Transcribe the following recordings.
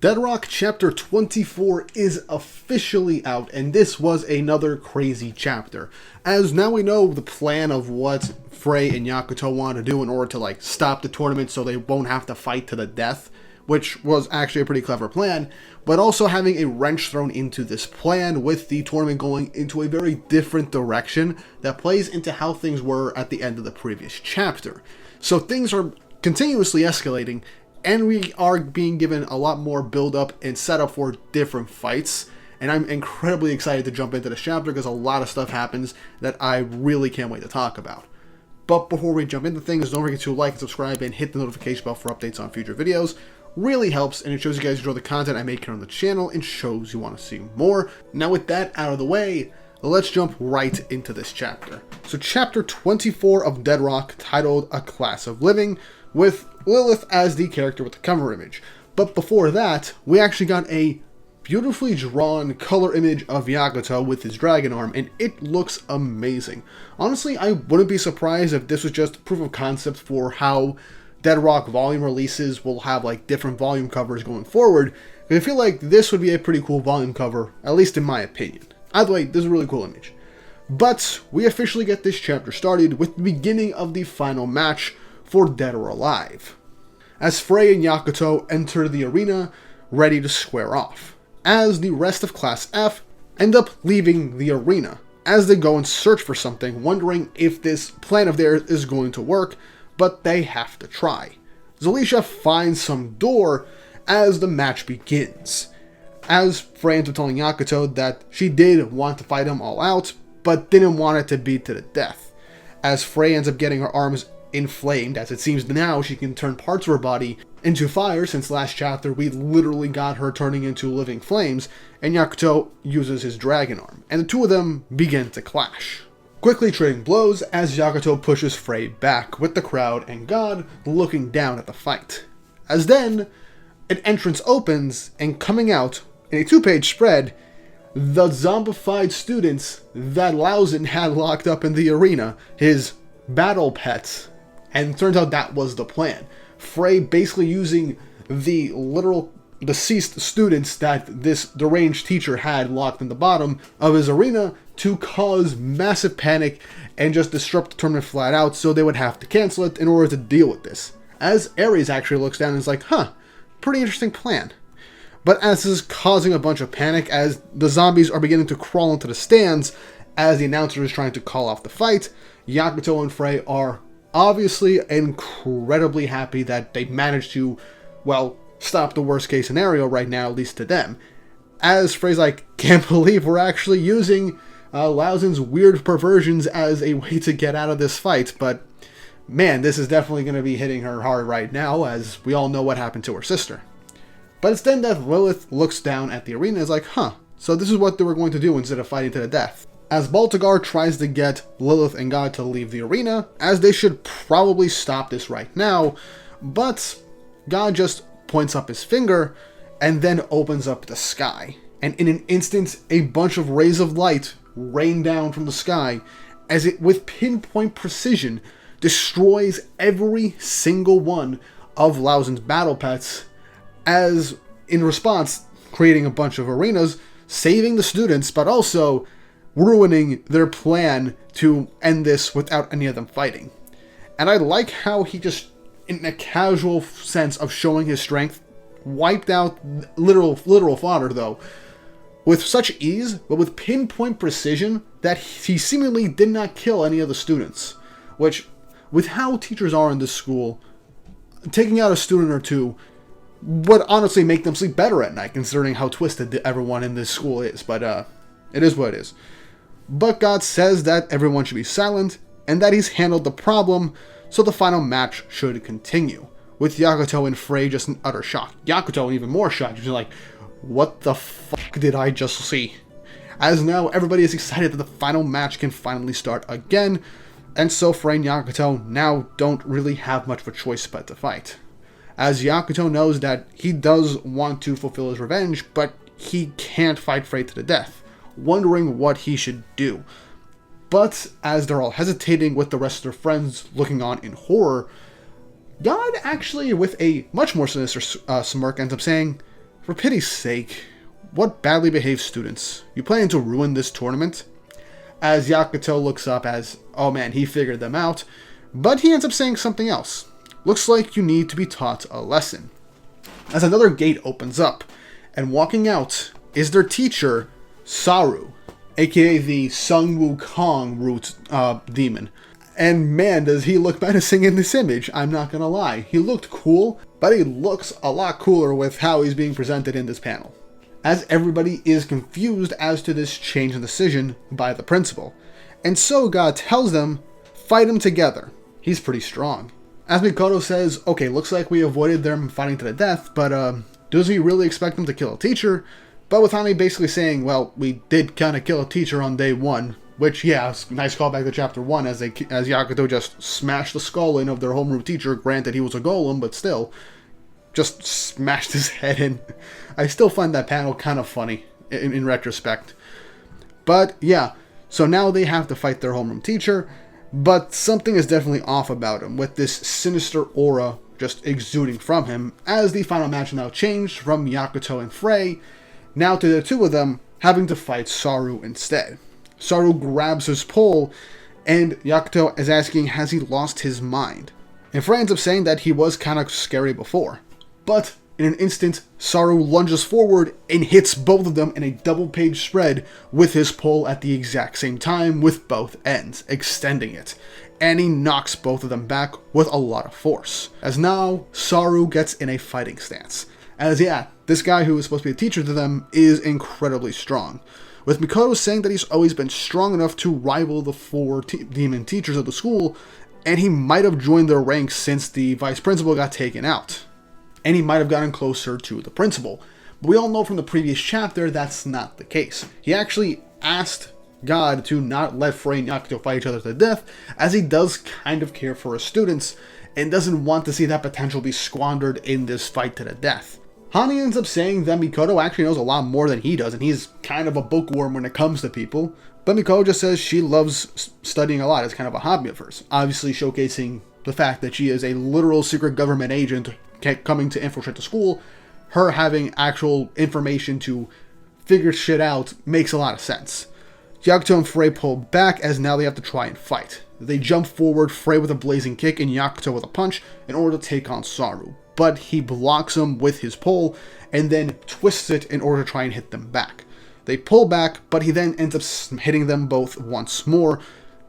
Deadrock Chapter 24 is officially out, and this was another crazy chapter. As now we know the plan of what FREY and Yakuto want to do in order to stop the tournament so they won't have to fight to the death, which was actually a pretty clever plan, but also having a wrench thrown into this plan with the tournament going into a very different direction that plays into how things were at the end of the previous chapter. So things are continuously escalating, and we are being given a lot more build-up and setup for different fights. And I'm incredibly excited to jump into this chapter because a lot of stuff happens that I really can't wait to talk about. But before we jump into things, don't forget to like and subscribe and hit the notification bell for updates on future videos. Really helps, and it shows you guys enjoy the content I make here on the channel and shows you want to see more. Now with that out of the way, let's jump right into this chapter. So chapter 24 of Deadrock, titled A Class of Living, with Lilith as the character with the cover image. But before that, we actually got a beautifully drawn color image of Yakuto with his dragon arm, and it looks amazing. Honestly, I wouldn't be surprised if this was just proof of concept for how Deadrock volume releases will have different volume covers going forward. I feel like this would be a pretty cool volume cover, at least in my opinion. Either way, this is a really cool image. But we officially get this chapter started with the beginning of the final match for Dead or Alive, as FREY and Yakuto enter the arena ready to square off, as the rest of Class F end up leaving the arena as they go and search for something, wondering if this plan of theirs is going to work, but they have to try. Zelisha finds some door as the match begins, as FREY ends up telling Yakuto that she did want to fight him all out, but didn't want it to be to the death, as FREY ends up getting her arms inflamed, as it seems now she can turn parts of her body into fire, since last chapter we literally got her turning into living flames, and Yakuto uses his dragon arm, and the two of them begin to clash, quickly trading blows as Yakuto pushes FREY back, with the crowd and God looking down at the fight. As then, an entrance opens, and coming out in a 2-page spread, the zombified students that Lauzen had locked up in the arena, his battle pets. And it turns out that was the plan. FREY basically using the literal deceased students that this deranged teacher had locked in the bottom of his arena to cause massive panic and just disrupt the tournament flat out, so they would have to cancel it in order to deal with this. As Ares actually looks down and is like, pretty interesting plan. But as this is causing a bunch of panic, as the zombies are beginning to crawl into the stands, as the announcer is trying to call off the fight, Yakuto and FREY are obviously incredibly happy that they managed to, stop the worst case scenario right now, at least to them. As FREY's like, can't believe we're actually using Lauzen's weird perversions as a way to get out of this fight, but man, this is definitely going to be hitting her hard right now, as we all know what happened to her sister. But it's then that Lilith looks down at the arena and is like, so this is what they were going to do instead of fighting to the death. As Baltagar tries to get Lilith and God to leave the arena, as they should probably stop this right now, but God just points up his finger and then opens up the sky. And in an instant, a bunch of rays of light rain down from the sky as it, with pinpoint precision, destroys every single one of Lauzen's battle pets, as in response, creating a bunch of arenas, saving the students, but also ruining their plan to end this without any of them fighting. And I like how he just, in a casual sense of showing his strength, wiped out literal fodder though, with such ease, but with pinpoint precision that he seemingly did not kill any of the students. Which, with how teachers are in this school, taking out a student or two would honestly make them sleep better at night, considering how twisted everyone in this school is. But it is what it is. But God says that everyone should be silent, and that he's handled the problem, so the final match should continue, with Yakuto and FREY just in utter shock. Yakuto even more shocked, just like, what the fuck did I just see? As now everybody is excited that the final match can finally start again, and so FREY and Yakuto now don't really have much of a choice but to fight. As Yakuto knows that he does want to fulfill his revenge, but he can't fight FREY to the death, wondering what he should do. But as they're all hesitating with the rest of their friends looking on in horror, God actually, with a much more sinister smirk, ends up saying, For pity's sake, what badly behaved students? You planning to ruin this tournament? As Yakuto looks up as, oh man, he figured them out, but he ends up saying something else. Looks like you need to be taught a lesson. As another gate opens up, and walking out is their teacher, Saru, aka the Sun Wukong root demon. And man, does he look menacing in this image, I'm not gonna lie. He looked cool, but he looks a lot cooler with how he's being presented in this panel. As everybody is confused as to this change in decision by the principal. And so God tells them, fight him together. He's pretty strong. As Mikoto says, okay, looks like we avoided them fighting to the death, but does he really expect them to kill a teacher? But with Hami basically saying, well, we did kind of kill a teacher on day one, which, yeah, nice callback to chapter 1 as Yakuto just smashed the skull in of their homeroom teacher. Granted, he was a golem, but still, just smashed his head in. I still find that panel kind of funny in retrospect. But yeah, so now they have to fight their homeroom teacher, but something is definitely off about him, with this sinister aura just exuding from him, as the final match now changed from Yakuto and FREY, now to the two of them having to fight Saru instead. Saru grabs his pole, and Yakuto is asking, has he lost his mind? And FREY ends up saying that he was kind of scary before. But in an instant, Saru lunges forward and hits both of them in a double-page spread with his pole at the exact same time with both ends, extending it. And he knocks both of them back with a lot of force. As now, Saru gets in a fighting stance. As yeah, this guy who is supposed to be a teacher to them is incredibly strong. With Mikoto saying that he's always been strong enough to rival the 4 demon teachers of the school, and he might have joined their ranks since the vice principal got taken out. And he might have gotten closer to the principal. But we all know from the previous chapter that's not the case. He actually asked God to not let FREY and Yakuto fight each other to death, as he does kind of care for his students, and doesn't want to see that potential be squandered in this fight to the death. Hani ends up saying that Mikoto actually knows a lot more than he does, and he's kind of a bookworm when it comes to people. But Mikoto just says she loves studying a lot. It's kind of a hobby of hers, obviously showcasing the fact that she is a literal secret government agent coming to infiltrate the school. Her having actual information to figure shit out makes a lot of sense. Yakuto and FREY pull back as now they have to try and fight. They jump forward, FREY with a blazing kick and Yakuto with a punch in order to take on Saru. But he blocks him with his pole and then twists it in order to try and hit them back. They pull back, but he then ends up hitting them both once more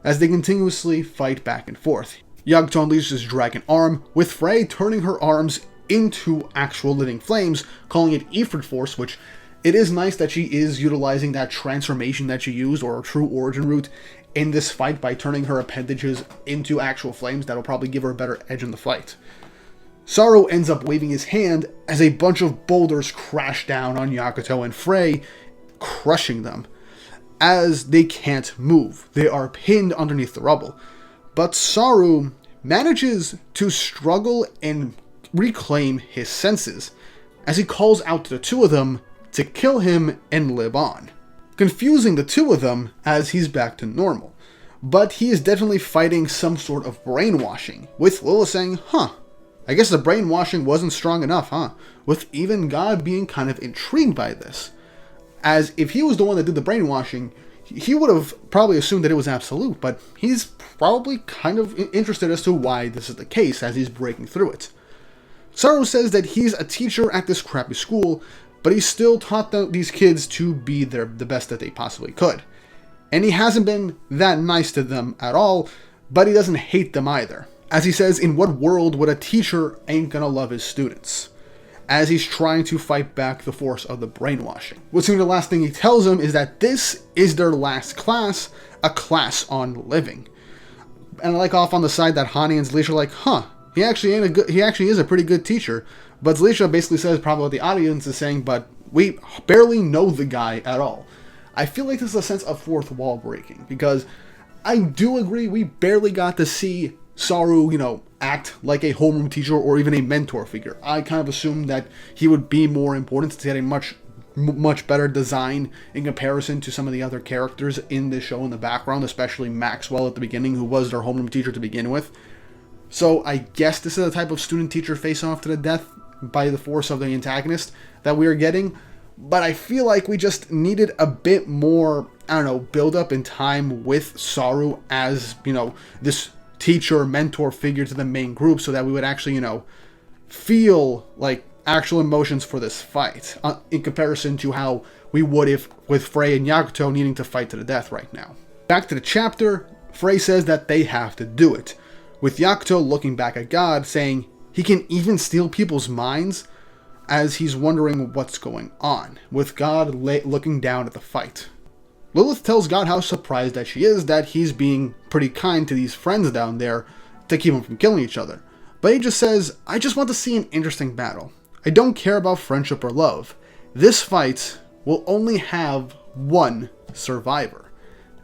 as they continuously fight back and forth. Yakuto unleashes his dragon arm, with FREY turning her arms into actual living flames, calling it Ifrit Force, which it is nice that she is utilizing that transformation that she used, or a true origin route, in this fight by turning her appendages into actual flames. That'll probably give her a better edge in the fight. Saru ends up waving his hand as a bunch of boulders crash down on Yakuto and FREY, crushing them, as they can't move. They are pinned underneath the rubble. But Saru manages to struggle and reclaim his senses, as he calls out to the two of them to kill him and live on, confusing the two of them as he's back to normal. But he is definitely fighting some sort of brainwashing, with Lila saying, I guess the brainwashing wasn't strong enough, with even God being kind of intrigued by this, as if he was the one that did the brainwashing, he would have probably assumed that it was absolute, but he's probably kind of interested as to why this is the case as he's breaking through it. Saru says that he's a teacher at this crappy school, but he still taught these kids to be the best that they possibly could. And he hasn't been that nice to them at all, but he doesn't hate them either. As he says, in what world would a teacher ain't gonna love his students? As he's trying to fight back the force of the brainwashing. What's the last thing he tells them is that this is their last class, a class on living. And I like off on the side that Hani and Zlisha are like, he actually is a pretty good teacher. But Zlisha basically says probably what the audience is saying, but we barely know the guy at all. I feel like this is a sense of fourth wall breaking, because I do agree we barely got to see Saru, act like a homeroom teacher or even a mentor figure. I kind of assumed that he would be more important since he had a much better design in comparison to some of the other characters in this show in the background, especially Maxwell at the beginning, who was their homeroom teacher to begin with. So I guess this is a type of student-teacher face-off to the death, by the force of the antagonist that we are getting, but I feel like we just needed a bit more, I don't know, build up in time with Saru as, you know, this teacher, mentor figure to the main group, so that we would actually, you know, feel like actual emotions for this fight, in comparison to how we would if with FREY and Yakuto needing to fight to the death right now. Back to the chapter, FREY says that they have to do it, with Yakuto looking back at God, saying he can even steal people's minds, as he's wondering what's going on, with God looking down at the fight. Lilith tells God how surprised that she is that he's being pretty kind to these friends down there to keep them from killing each other. But he just says, I just want to see an interesting battle. I don't care about friendship or love. This fight will only have one survivor,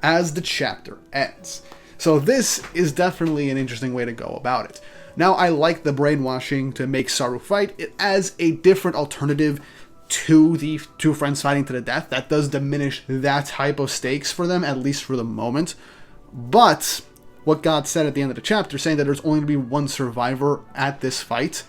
as the chapter ends. So this is definitely an interesting way to go about it. Now, I like the brainwashing to make Saru fight it as a different alternative to the two friends fighting to the death. That does diminish that type of stakes for them, at least for the moment. But what God said at the end of the chapter, saying that there's only going to be one survivor at this fight,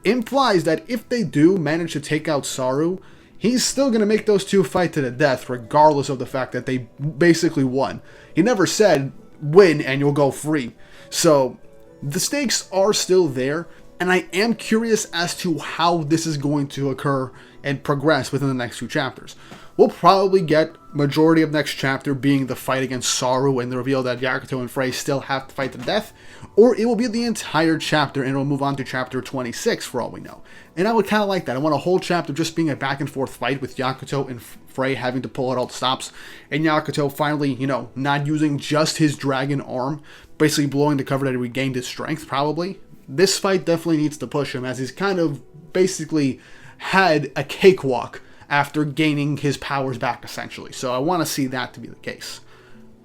implies that if they do manage to take out Saru, he's still going to make those two fight to the death, regardless of the fact that they basically won. He never said, win and you'll go free. So the stakes are still there, and I am curious as to how this is going to occur and progress within the next few chapters. We'll probably get majority of next chapter being the fight against Saru and the reveal that Yakuto and FREY still have to fight to the death, or it will be the entire chapter and it'll move on to chapter 26 for all we know. And I would kind of like that. I want a whole chapter just being a back and forth fight with Yakuto and FREY having to pull out all the stops, and Yakuto finally, you know, not using just his dragon arm, basically blowing the cover that he regained his strength, probably. This fight definitely needs to push him, as he's kind of basically had a cakewalk after gaining his powers back, essentially. So I want to see that to be the case.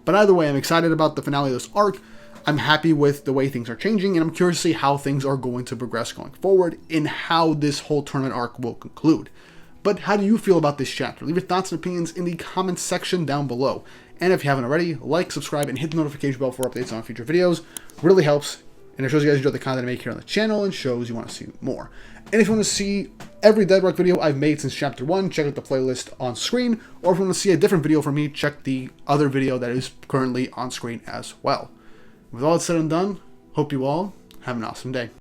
But either way, I'm excited about the finale of this arc. I'm happy with the way things are changing, and I'm curious to see how things are going to progress going forward and how this whole tournament arc will conclude. But how do you feel about this chapter? Leave your thoughts and opinions in the comments section down below. And if you haven't already, like, subscribe, and hit the notification bell for updates on future videos. Really helps, and it shows you guys enjoy the content I make here on the channel and shows you want to see more. And if you want to see every Dead Rock video I've made since chapter 1, check out the playlist on screen. Or if you want to see a different video from me, check the other video that is currently on screen as well. With all that said and done, hope you all have an awesome day.